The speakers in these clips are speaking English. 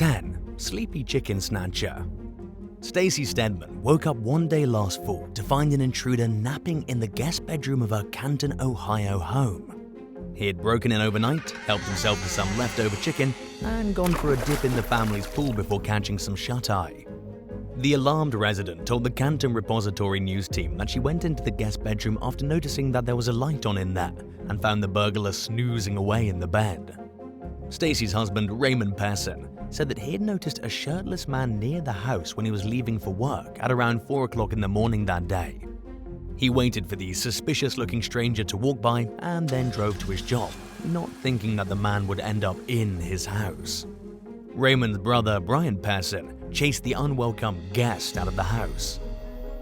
10. Sleepy chicken snatcher. Stacy Stedman woke up one day last fall to find an intruder napping in the guest bedroom of her Canton, Ohio home. He had broken in overnight, helped himself to some leftover chicken, and gone for a dip in the family's pool before catching some shut-eye. The alarmed resident told the Canton Repository news team that she went into the guest bedroom after noticing that there was a light on in there and found the burglar snoozing away in the bed. Stacy's husband, Raymond Pearson, said that he had noticed a shirtless man near the house when he was leaving for work at around 4 o'clock in the morning that day. He waited for the suspicious-looking stranger to walk by and then drove to his job, not thinking that the man would end up in his house. Raymond's brother, Brian Pearson, chased the unwelcome guest out of the house.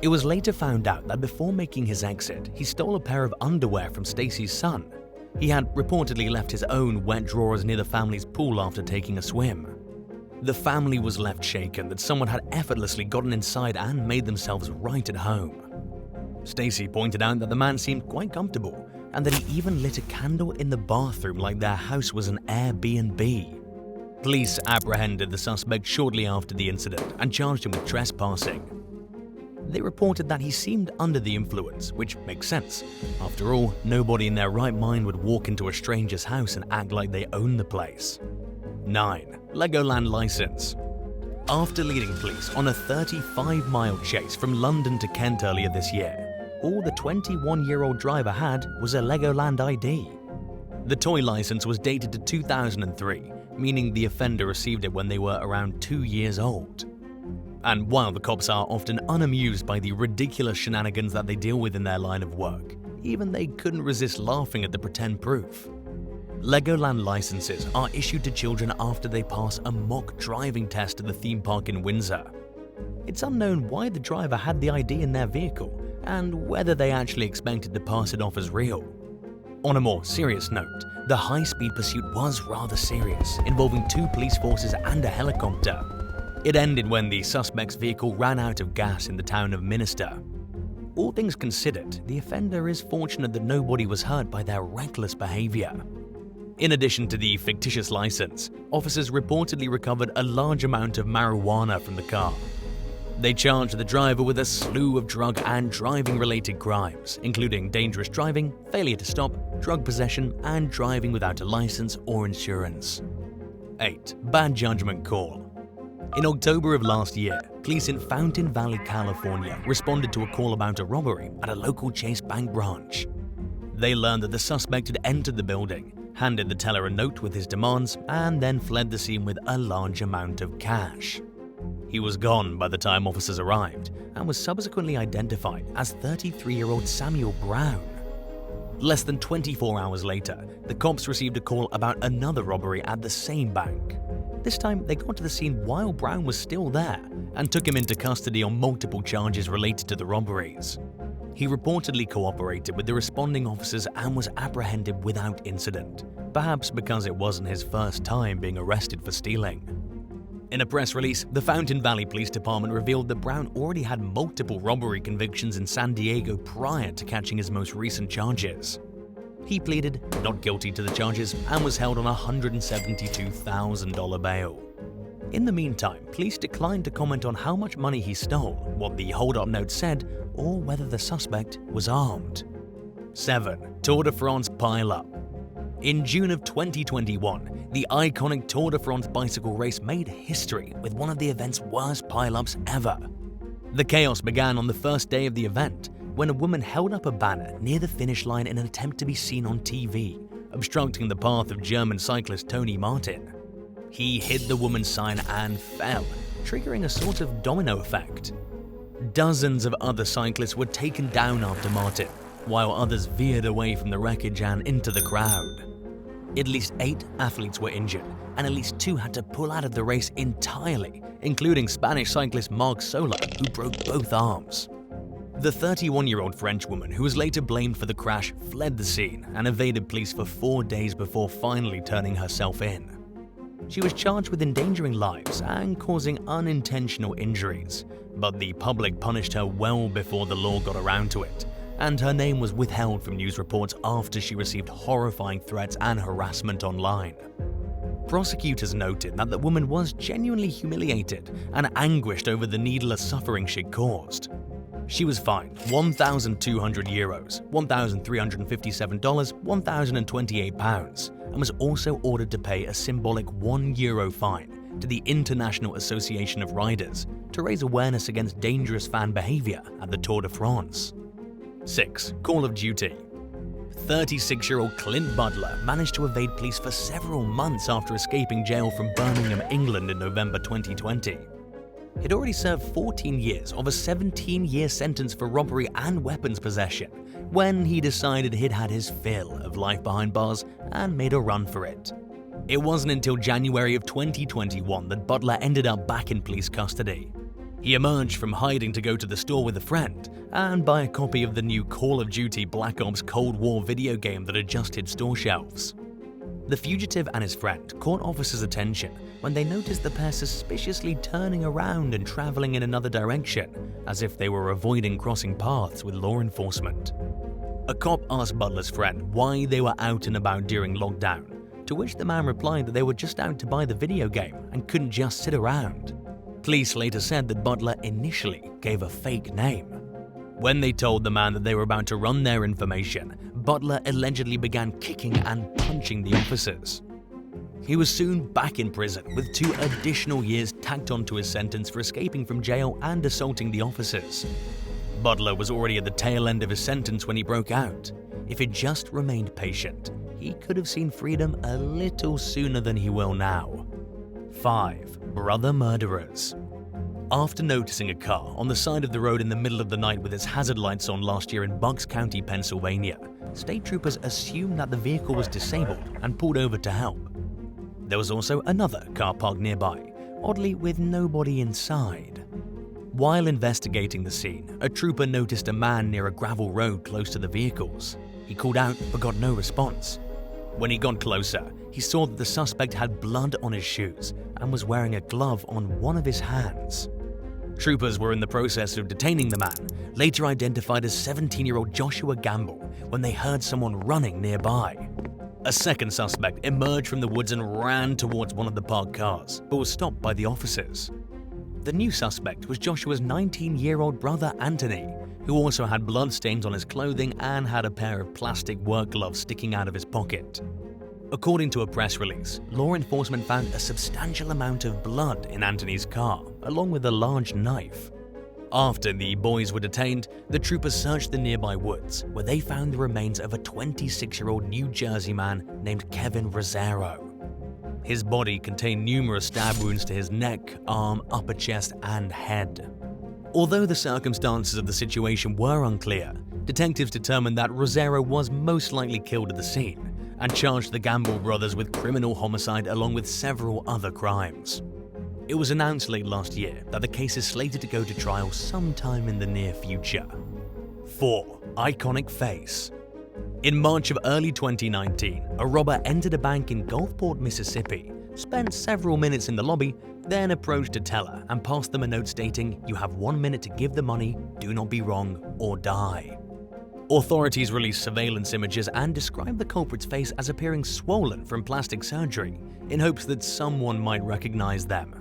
It was later found out that before making his exit, he stole a pair of underwear from Stacy's son. He had reportedly left his own wet drawers near the family's pool after taking a swim. The family was left shaken that someone had effortlessly gotten inside and made themselves right at home. Stacy pointed out that the man seemed quite comfortable and that he even lit a candle in the bathroom like their house was an Airbnb. Police apprehended the suspect shortly after the incident and charged him with trespassing. They reported that he seemed under the influence, which makes sense. After all, nobody in their right mind would walk into a stranger's house and act like they own the place. 9. Legoland license. After leading police on a 35-mile chase from London to Kent earlier this year, all the 21-year-old driver had was a Legoland ID. The toy license was dated to 2003, meaning the offender received it when they were around 2 years old. And while the cops are often unamused by the ridiculous shenanigans that they deal with in their line of work, even they couldn't resist laughing at the pretend proof. Legoland licenses are issued to children after they pass a mock driving test at the theme park in Windsor. It's unknown why the driver had the ID in their vehicle and whether they actually expected to pass it off as real. On a more serious note, the high-speed pursuit was rather serious, involving 2 police forces and a helicopter. It ended when the suspect's vehicle ran out of gas in the town of Minster. All things considered, the offender is fortunate that nobody was hurt by their reckless behavior. In addition to the fictitious license, officers reportedly recovered a large amount of marijuana from the car. They charged the driver with a slew of drug and driving-related crimes, including dangerous driving, failure to stop, drug possession, and driving without a license or insurance. 8. Bad judgment call. In October of last year, police in Fountain Valley, California responded to a call about a robbery at a local Chase Bank branch. They learned that the suspect had entered the building, handed the teller a note with his demands, and then fled the scene with a large amount of cash. He was gone by the time officers arrived and was subsequently identified as 33-year-old Samuel Brown. Less than 24 hours later, the cops received a call about another robbery at the same bank. This time, they got to the scene while Brown was still there and took him into custody on multiple charges related to the robberies. He reportedly cooperated with the responding officers and was apprehended without incident, perhaps because it wasn't his first time being arrested for stealing. In a press release, the Fountain Valley Police Department revealed that Brown already had multiple robbery convictions in San Diego prior to catching his most recent charges. He pleaded not guilty to the charges and was held on a $172,000 bail. In the meantime, police declined to comment on how much money he stole, what the hold-up note said, or whether the suspect was armed. 7. Tour de France pile-up. In June of 2021, the iconic Tour de France bicycle race made history with one of the event's worst pile-ups ever. The chaos began on the first day of the event, when a woman held up a banner near the finish line in an attempt to be seen on TV, obstructing the path of German cyclist Tony Martin. He hit the woman's sign and fell, triggering a sort of domino effect. Dozens of other cyclists were taken down after Martin, while others veered away from the wreckage and into the crowd. At least 8 athletes were injured, and at least 2 had to pull out of the race entirely, including Spanish cyclist Marc Soler, who broke both arms. The 31-year-old French woman, who was later blamed for the crash, fled the scene and evaded police for 4 days before finally turning herself in. She was charged with endangering lives and causing unintentional injuries, but the public punished her well before the law got around to it, and her name was withheld from news reports after she received horrifying threats and harassment online. Prosecutors noted that the woman was genuinely humiliated and anguished over the needless suffering she'd caused. She was fined €1,200, $1,357, £1,028, and was also ordered to pay a symbolic €1 fine to the International Association of Riders to raise awareness against dangerous fan behavior at the Tour de France. 6. Call of Duty. 36-year-old Clint Butler managed to evade police for several months after escaping jail from Birmingham, England in November 2020. He'd already served 14 years of a 17-year sentence for robbery and weapons possession when he decided he'd had his fill of life behind bars and made a run for it. It wasn't until January of 2021 that Butler ended up back in police custody. He emerged from hiding to go to the store with a friend and buy a copy of the new Call of Duty Black Ops Cold War video game that had just hit store shelves. The fugitive and his friend caught officers' attention when they noticed the pair suspiciously turning around and traveling in another direction, as if they were avoiding crossing paths with law enforcement. A cop asked Butler's friend why they were out and about during lockdown, to which the man replied that they were just out to buy the video game and couldn't just sit around. Police later said that Butler initially gave a fake name. When they told the man that they were about to run their information, Butler allegedly began kicking and punching the officers. He was soon back in prison with 2 additional years tacked onto his sentence for escaping from jail and assaulting the officers. Butler was already at the tail end of his sentence when he broke out. If he'd just remained patient, he could have seen freedom a little sooner than he will now. 5. Brother murderers. After noticing a car on the side of the road in the middle of the night with its hazard lights on last year in Bucks County, Pennsylvania, state troopers assumed that the vehicle was disabled and pulled over to help. There was also another car parked nearby, oddly with nobody inside. While investigating the scene, a trooper noticed a man near a gravel road close to the vehicles. He called out but got no response. When he got closer, he saw that the suspect had blood on his shoes and was wearing a glove on one of his hands. Troopers were in the process of detaining the man, later identified as 17-year-old Joshua Gamble, when they heard someone running nearby. A second suspect emerged from the woods and ran towards one of the parked cars, but was stopped by the officers. The new suspect was Joshua's 19-year-old brother Anthony, who also had bloodstains on his clothing and had a pair of plastic work gloves sticking out of his pocket. According to a press release, law enforcement found a substantial amount of blood in Anthony's car, along with a large knife. After the boys were detained, the troopers searched the nearby woods, where they found the remains of a 26-year-old New Jersey man named Kevin Rosero. His body contained numerous stab wounds to his neck, arm, upper chest, and head. Although the circumstances of the situation were unclear, detectives determined that Rosero was most likely killed at the scene and charged the Gamble brothers with criminal homicide along with several other crimes. It was announced late last year that the case is slated to go to trial sometime in the near future. 4. Iconic face. In March of early 2019, a robber entered a bank in Gulfport, Mississippi, spent several minutes in the lobby, then approached a teller and passed them a note stating, "You have 1 minute to give the money, do not be wrong, or die." Authorities released surveillance images and described the culprit's face as appearing swollen from plastic surgery, in hopes that someone might recognize them.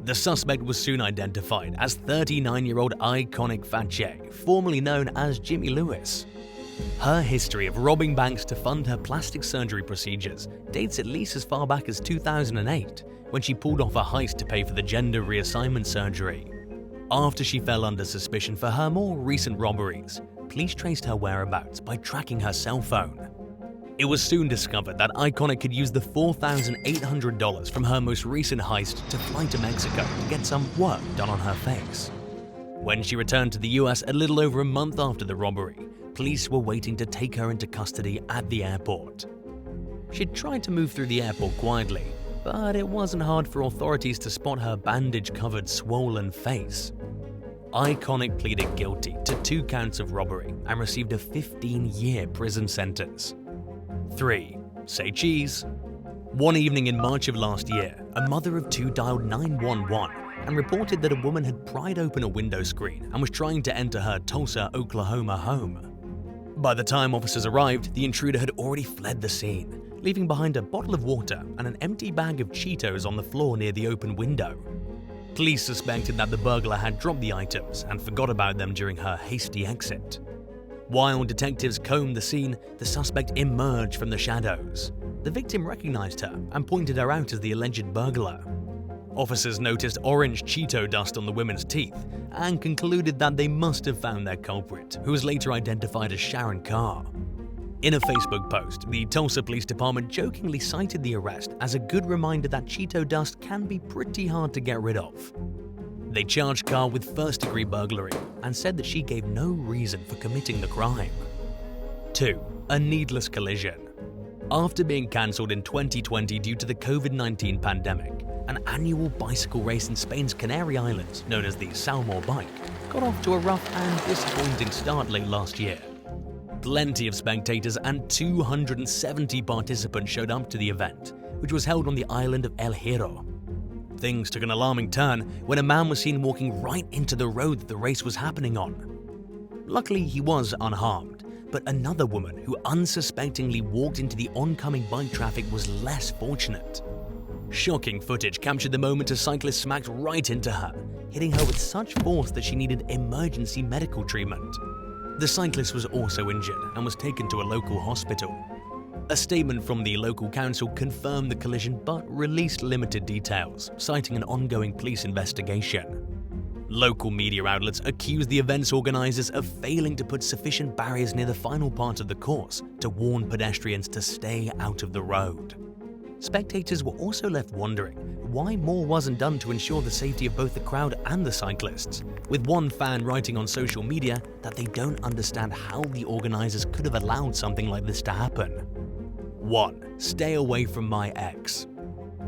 The suspect was soon identified as 39-year-old Iconic Fache, formerly known as Jimmy Lewis. Her history of robbing banks to fund her plastic surgery procedures dates at least as far back as 2008, when she pulled off a heist to pay for the gender reassignment surgery. After she fell under suspicion for her more recent robberies, police traced her whereabouts by tracking her cell phone. It was soon discovered that Iconic could use the $4,800 from her most recent heist to fly to Mexico to get some work done on her face. When she returned to the US a little over a month after the robbery, police were waiting to take her into custody at the airport. She'd tried to move through the airport quietly, but it wasn't hard for authorities to spot her bandage-covered, swollen face. Iconic pleaded guilty to 2 counts of robbery and received a 15-year prison sentence. 3. Say cheese. One evening in March of last year, a mother of 2 dialed 911 and reported that a woman had pried open a window screen and was trying to enter her Tulsa, Oklahoma home. By the time officers arrived, the intruder had already fled the scene, leaving behind a bottle of water and an empty bag of Cheetos on the floor near the open window. Police suspected that the burglar had dropped the items and forgot about them during her hasty exit. While detectives combed the scene, the suspect emerged from the shadows. The victim recognized her and pointed her out as the alleged burglar. Officers noticed orange Cheeto dust on the women's teeth and concluded that they must have found their culprit, who was later identified as Sharon Carr. In a Facebook post, the Tulsa Police Department jokingly cited the arrest as a good reminder that Cheeto dust can be pretty hard to get rid of. They charged Carr with first-degree burglary and said that she gave no reason for committing the crime. 2. A needless collision. After being cancelled in 2020 due to the COVID-19 pandemic, an annual bicycle race in Spain's Canary Islands, known as the Salmor Bike, got off to a rough and disappointing start late last year. Plenty of spectators and 270 participants showed up to the event, which was held on the island of El Hierro. Things took an alarming turn when a man was seen walking right into the road that the race was happening on. Luckily, he was unharmed, but another woman who unsuspectingly walked into the oncoming bike traffic was less fortunate. Shocking footage captured the moment a cyclist smacked right into her, hitting her with such force that she needed emergency medical treatment. The cyclist was also injured and was taken to a local hospital. A statement from the local council confirmed the collision but released limited details, citing an ongoing police investigation. Local media outlets accused the event's organizers of failing to put sufficient barriers near the final part of the course to warn pedestrians to stay out of the road. Spectators were also left wondering why more wasn't done to ensure the safety of both the crowd and the cyclists, with one fan writing on social media that they don't understand how the organizers could have allowed something like this to happen. 1. Stay away from my ex.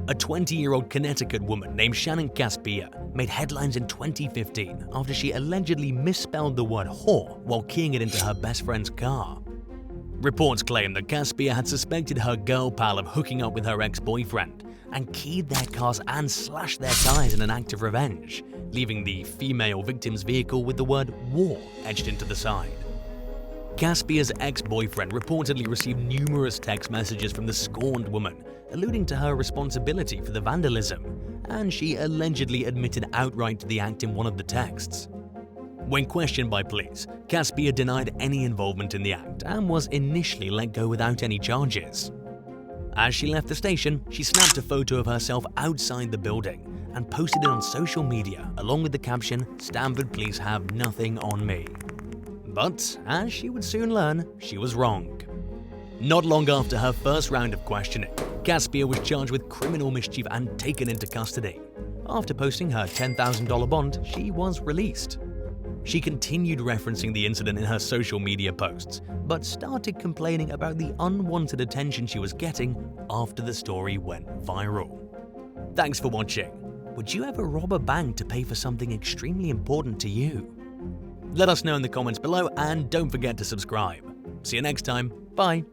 A 20-year-old Connecticut woman named Shannon Caspia made headlines in 2015 after she allegedly misspelled the word whore while keying it into her best friend's car. Reports claim that Caspia had suspected her girl pal of hooking up with her ex-boyfriend and keyed their cars and slashed their tires in an act of revenge, leaving the female victim's vehicle with the word war etched into the side. Caspia's ex-boyfriend reportedly received numerous text messages from the scorned woman, alluding to her responsibility for the vandalism, and she allegedly admitted outright to the act in one of the texts. When questioned by police, Caspia denied any involvement in the act and was initially let go without any charges. As she left the station, she snapped a photo of herself outside the building and posted it on social media along with the caption, "Stamford police have nothing on me." But, as she would soon learn, she was wrong. Not long after her first round of questioning, Caspia was charged with criminal mischief and taken into custody. After posting her $10,000 bond, she was released. She continued referencing the incident in her social media posts, but started complaining about the unwanted attention she was getting after the story went viral. Thanks for watching. Would you ever rob a bank to pay for something extremely important to you? Let us know in the comments below and don't forget to subscribe. See you next time. Bye.